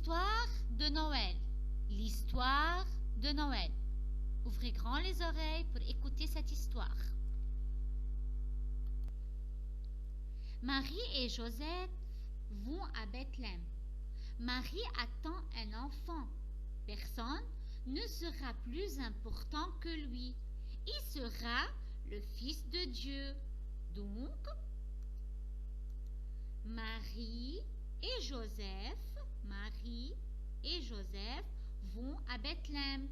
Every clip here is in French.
L'histoire de Noël. L'histoire de Noël. Ouvrez grand les oreilles pour écouter cette histoire. Marie et Joseph vont à Bethléem. Marie attend un enfant. Personne ne sera plus important que lui. Il sera le Fils de Dieu. Donc, Marie et Joseph vont à Bethléem.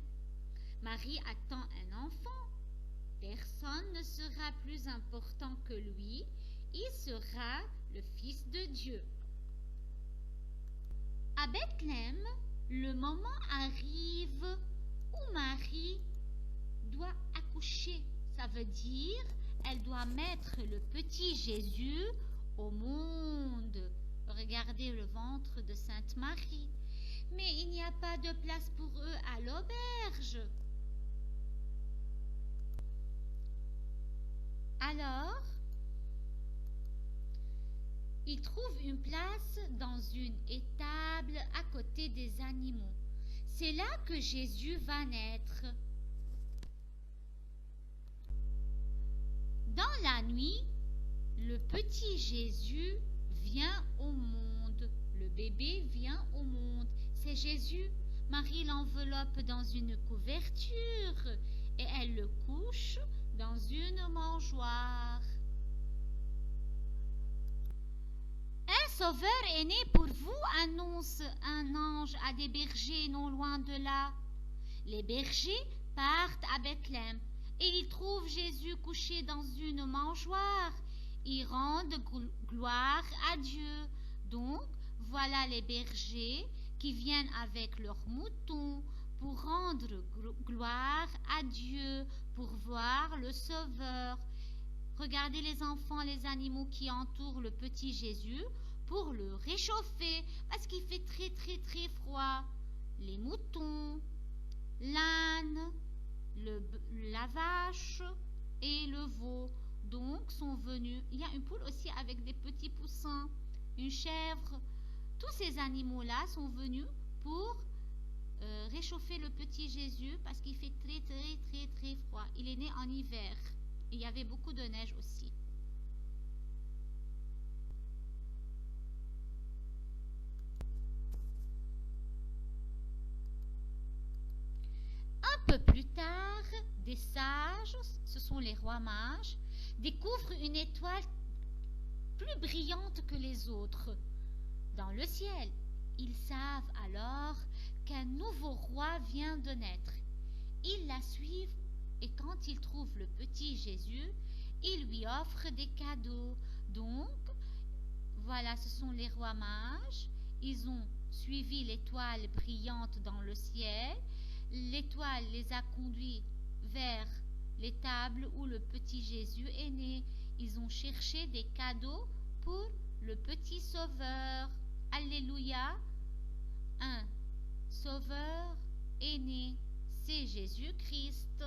Marie attend un enfant. Personne ne sera plus important que lui. Il sera le Fils de Dieu. À Bethléem, le moment arrive où Marie doit accoucher. Ça veut dire elle doit mettre le petit Jésus au monde. Regardez le ventre de Sainte Marie. Mais il n'y a pas de place pour eux à l'auberge. Alors, ils trouvent une place dans une étable à côté des animaux. C'est là que Jésus va naître. Dans la nuit, le petit Jésus vient au monde. Le bébé vient au monde. C'est Jésus. Marie l'enveloppe dans une couverture et elle le couche dans une mangeoire. Un sauveur est né pour vous, annonce un ange à des bergers non loin de là. Les bergers partent à Bethléem et ils trouvent Jésus couché dans une mangeoire. Ils rendent gloire à Dieu. Donc, voilà les bergers qui viennent avec leurs moutons pour rendre gloire à Dieu, pour voir le Sauveur. Regardez les enfants, les animaux qui entourent le petit Jésus pour le réchauffer parce qu'il fait très très très froid. Les moutons, l'âne, la vache et le veau donc sont venus. Il y a une poule aussi avec des petits poussins, une chèvre. Tous ces animaux-là sont venus pour réchauffer le petit Jésus parce qu'il fait très très très très froid. Il est né en hiver. Il y avait beaucoup de neige aussi. Un peu plus tard, des sages, ce sont les rois mages, découvrent une étoile plus brillante que les autres dans le ciel. Ils savent alors qu'un nouveau roi vient de naître. Ils la suivent et quand ils trouvent le petit Jésus, ils lui offrent des cadeaux. Donc, voilà, ce sont les rois mages. Ils ont suivi l'étoile brillante dans le ciel. L'étoile les a conduits vers l'étable où le petit Jésus est né. Ils ont cherché des cadeaux pour le petit Sauveur. Alléluia! Un Sauveur est né, c'est Jésus-Christ.